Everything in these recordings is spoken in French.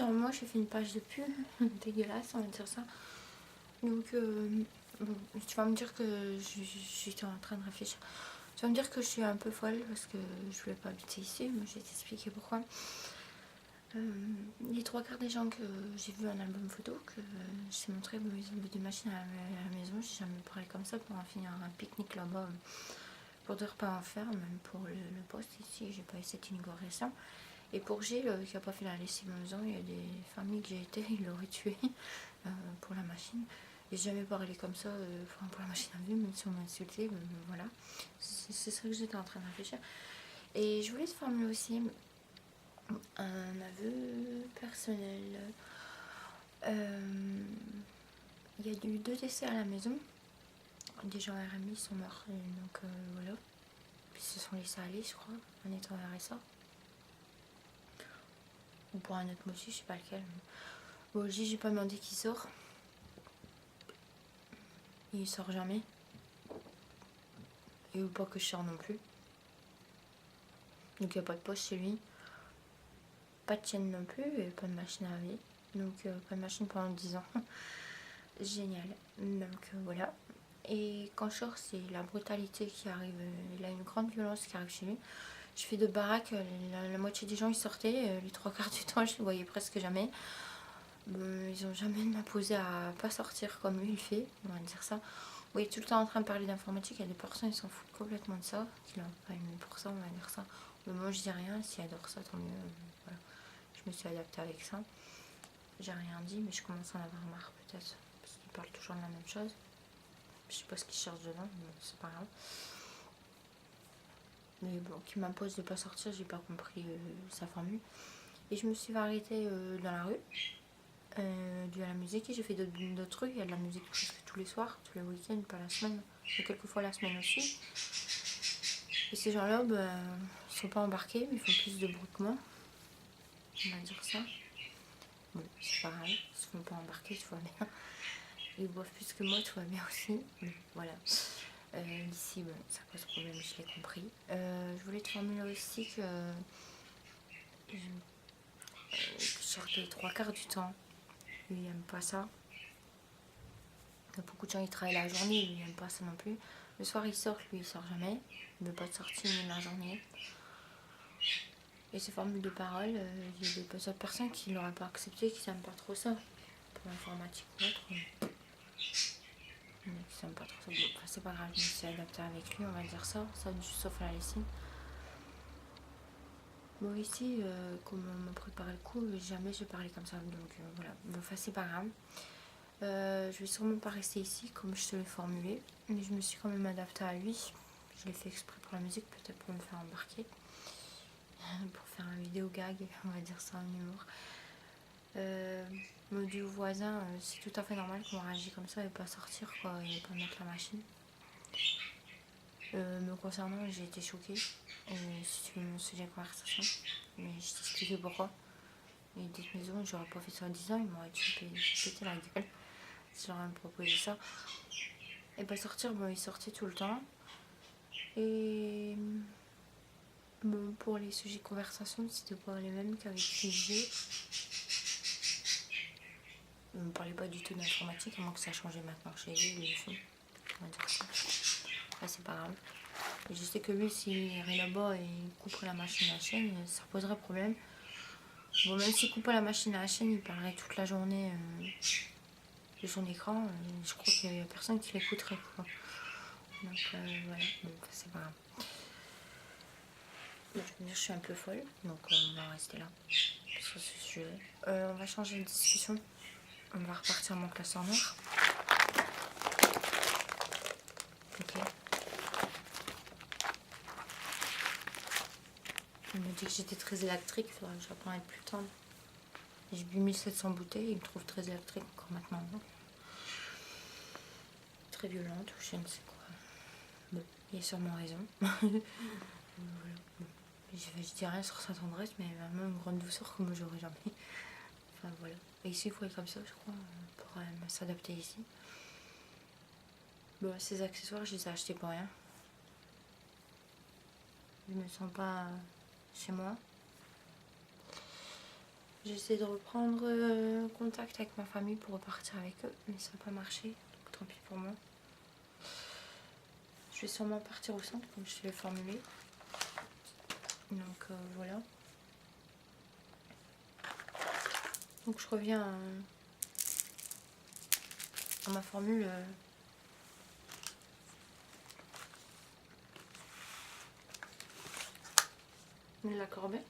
sur moi, j'ai fait une page de pub dégueulasse, on va dire ça. Donc, bon, tu vas me dire que j'étais en train de réfléchir. Tu vas me dire que je suis un peu folle parce que je voulais pas habiter ici, mais je vais t'expliquer pourquoi. Les trois quarts des gens que j'ai vu en album photo, que je t'ai montré, ils ont vu des machines à la maison. J'ai jamais parlé comme ça pour en finir un pique-nique là-bas, pour dire pas en faire, même pour le poste ici, j'ai pas eu cette inauguration. Et pour Gilles, qui a pas fait la lessive maison, il y a des familles que j'ai été, il l'aurait tué pour la machine. J'ai jamais parlé comme ça, pour la machine à vue, même si on m'a insulté, voilà. C'est ça que j'étais en train de réfléchir. Et je voulais te formuler aussi un aveu personnel. Il y a eu 2 décès à la maison. Des gens RMI sont morts, donc voilà. Puis ils se sont laissés aller, je crois, en étant RSA. Ou pour un autre motif, je sais pas lequel. Bon, j'ai pas demandé qui sort. Il sort jamais. Et pas que je sors non plus. Donc il n'y a pas de poche chez lui. Pas de chaîne non plus et pas de machine à laver. Donc pas de machine pendant 10 ans. Génial. Donc voilà. Et quand je sors, c'est la brutalité qui arrive. Il a une grande violence qui arrive chez lui. Je fais de baraque, la moitié des gens ils sortaient, les 3 quarts du temps je les voyais presque jamais. Ils ont jamais m'imposé à pas sortir comme lui il fait, on va dire ça. Oui, tout le temps en train de parler d'informatique, il y a des personnes qui s'en foutent complètement de ça, qui l'ont pas aimé pour ça, on va dire ça. Mais moi je dis rien, s'ils adorent ça, tant mieux. Voilà. Je me suis adaptée avec ça. J'ai rien dit, mais je commence à en avoir marre peut-être, parce qu'ils parlent toujours de la même chose. Je sais pas ce qu'ils cherchent dedans, mais c'est pas grave. Mais bon, qui m'impose de pas sortir, j'ai pas compris sa formule. Et je me suis arrêtée dans la rue, dû à la musique, et j'ai fait d'autres trucs. Il y a de la musique presque tous les soirs, tous les week-ends, pas la semaine, mais quelques fois la semaine aussi. Et ces gens-là, sont pas embarqués, mais ils font plus de bruit que moi, on va dire ça. Bon, c'est pas grave, ils se font pas embarquer, tout va bien. Ils boivent plus que moi, tout va bien aussi. Mais voilà. Ici, ça pose problème, je l'ai compris. Je voulais te formuler aussi que je sortais les 3 quarts du temps. Lui, il aime pas ça. Il y a beaucoup de gens qui travaillent la journée, lui, il aime pas ça non plus. Le soir, il sort, lui, il sort jamais. Il veut pas de sortie ni de la journée. Et ces formules de parole, il y a des autres personnes qui n'auraient pas accepté, qui n'aiment pas trop ça. Pour l'informatique ou autre. Qui n'aiment pas trop ça. Bon, enfin, c'est pas grave, je me suis adaptée avec lui, on va dire ça. Ça, sauf la lessive. Bon, ici, comme on m'a préparé le coup, jamais je parlais comme ça. Donc voilà, enfin, c'est pas grave. Je vais sûrement pas rester ici comme je te l'ai formulé, mais je me suis quand même adaptée à lui. Je l'ai fait exprès pour la musique, peut-être pour me faire embarquer, pour faire un vidéo gag, on va dire ça en humour. Me dit aux voisins, c'est tout à fait normal qu'on réagisse comme ça et pas sortir quoi, et pas mettre la machine. Me concernant, j'ai été choquée. Si tu veux mon sujet de conversation, mais je t'expliquais pourquoi. Et cette maison, j'aurais pas fait ça en 10 ans, ils m'auraient pété la gueule. Si j'aurais me proposé ça. Et pas sortir, ils sortaient tout le temps. Et pour les sujets de conversation, c'était pas les mêmes qu'avec Figé. On ne parlait pas du tout d'informatique, à moins que ça a changé maintenant chez lui, les films. On va dire ça. Après, c'est pas grave. Et je sais que lui, s'il irait là-bas et couperait la machine à la chaîne, ça poserait problème. Bon, même s'il coupait la machine à la chaîne, il parlerait toute la journée de son écran. Je crois qu'il y a personne qui l'écouterait, quoi. Donc voilà, donc c'est pas grave. Je suis un peu folle, donc on va rester là sur ce sujet. On va changer de discussion. On va repartir en classe en noir. Ok. Il m'a dit que j'étais très électrique, il faudrait que j'apprenne à être plus tendre. J'ai bu 1700 bouteilles, il me trouve très électrique encore maintenant. Très violente, ou je ne sais quoi. Bon, il a sûrement raison. Voilà. Bon. Je dis rien sur sa tendresse, mais vraiment une grande douceur que moi j'aurais jamais. Enfin voilà. Et ici il faut être comme ça, je crois, pour s'adapter ici. Bon, ces accessoires, je les ai achetés pour rien. Je me sens pas chez moi. J'essaie de reprendre contact avec ma famille pour repartir avec eux, mais ça n'a pas marché, donc tant pis pour moi. Je vais sûrement partir au centre, comme je te l'ai formulé. Donc voilà. Donc je reviens à ma formule. De la corbeille.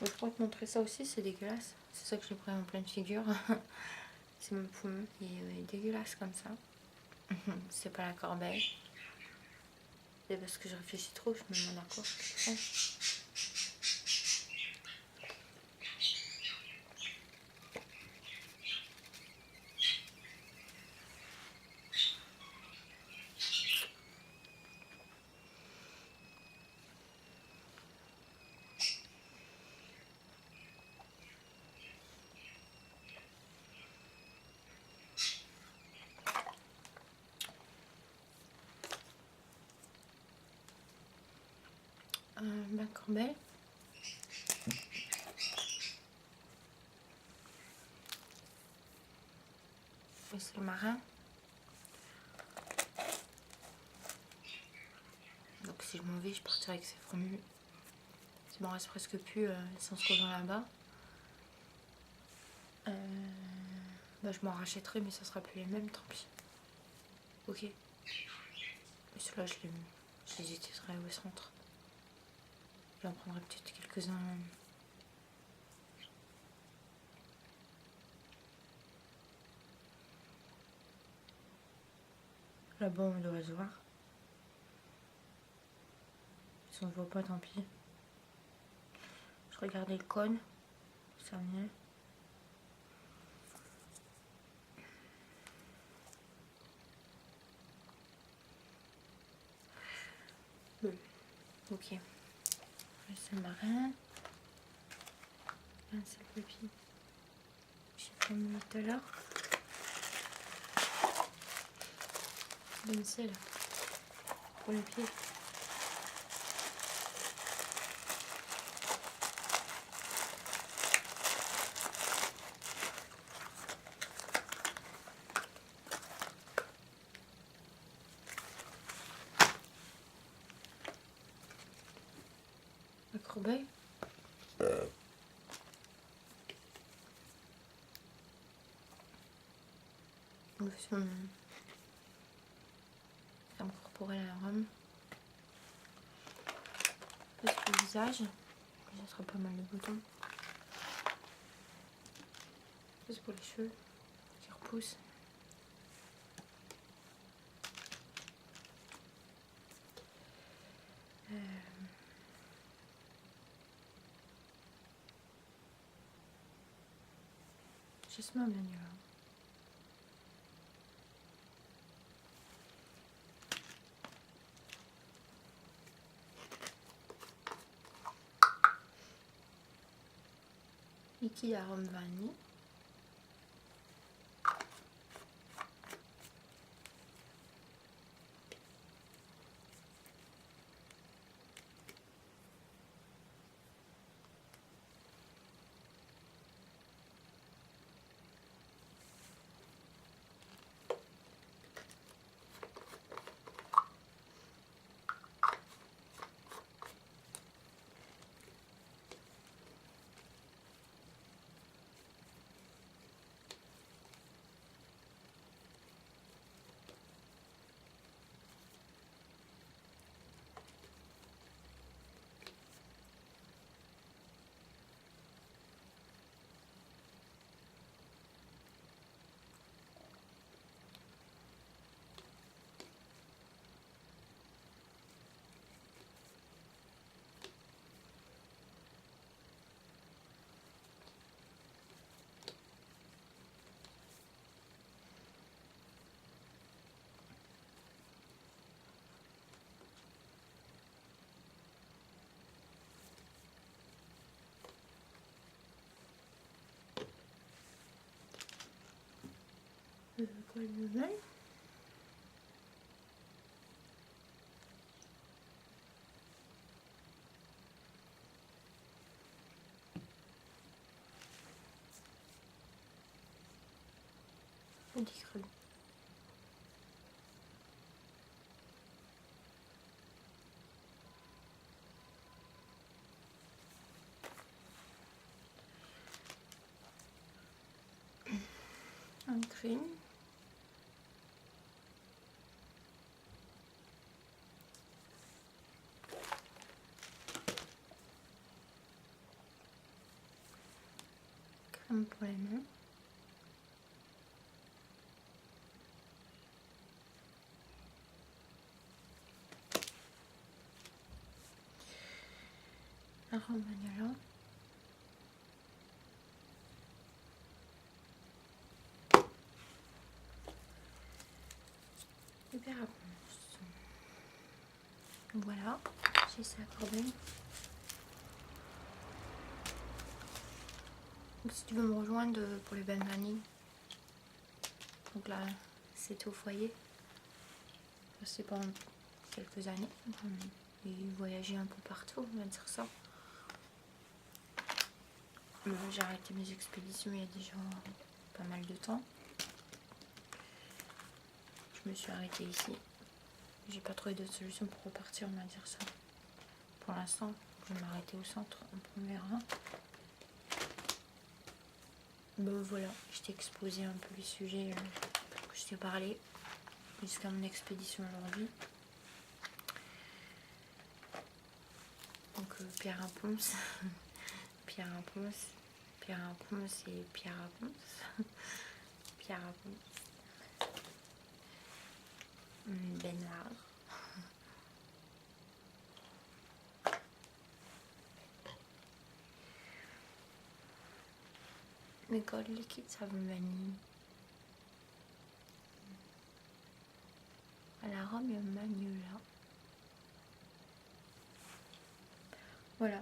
Je pourrais te montrer ça aussi, c'est dégueulasse. C'est ça que j'ai pris en pleine figure. C'est mon poumon, il est dégueulasse comme ça. C'est pas la corbeille. C'est parce que je réfléchis trop, je me mets d'accord. Ma corbeille. Et c'est le marin. Donc si je m'en vais, je partirai avec ces formules. Il m'en reste presque plus sans se rejoindre là-bas. Bah, je m'en rachèterai, mais ça sera plus les mêmes, tant pis. Ok. Mais ceux-là, je les utiliserai au centre. J'en prendrai peut-être quelques-uns. Là-bas, on devrait se voir. Si on ne se voit pas, tant pis. Je regardais le cône. Ça venait. Ok. C'est le marin. C'est le papier. J'ai formulé tout à l'heure. Pencil pour les pieds. La corbeille. Lotion crème corporelle à Rome. Parce que le visage, ça sera pas mal de boutons. C'est pour les cheveux qui repoussent. Jasmin bien là. Liquide arôme vanille. Quoi de même. ou des crues. Un cru. Crème pour les mains. Arôme vanilla. Hyper abondance. Voilà, j'ai ça accordé. Si tu veux me rejoindre pour les bains de vanille, donc là c'était au foyer, c'est pendant quelques années et voyager un peu partout, on va dire ça. J'ai arrêté mes expéditions il y a déjà pas mal de temps. Je me suis arrêtée ici. J'ai pas trouvé d'autre solution pour repartir, on va dire ça. Pour l'instant, je vais m'arrêter au centre, on verra. Bon voilà, je t'ai exposé un peu les sujets que je t'ai parlé jusqu'à mon expédition aujourd'hui. Donc pierre à ponce, pierre à ponce, pierre à ponce et pierre à ponce, pierre à ponce, baignoire. Méthode liquide savon vanille. À l'arôme magnolia. Voilà.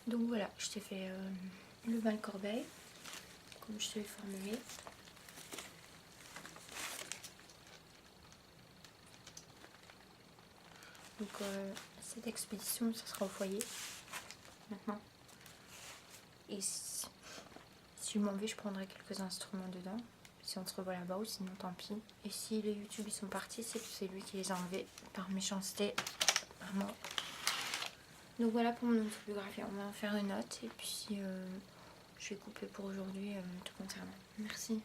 Donc voilà, je t'ai fait le bain de corbeille, comme je te l'ai formulé. Donc cette expédition, ça sera au foyer maintenant. Et si je m'en vais, je prendrai quelques instruments dedans. Si on se revoit là-bas ou sinon tant pis. Et si les YouTube ils sont partis, c'est que c'est lui qui les a enlevés par méchanceté. Vraiment. Donc voilà pour mon autobiographie. On va en faire une note et puis je vais couper pour aujourd'hui tout concernant. Merci.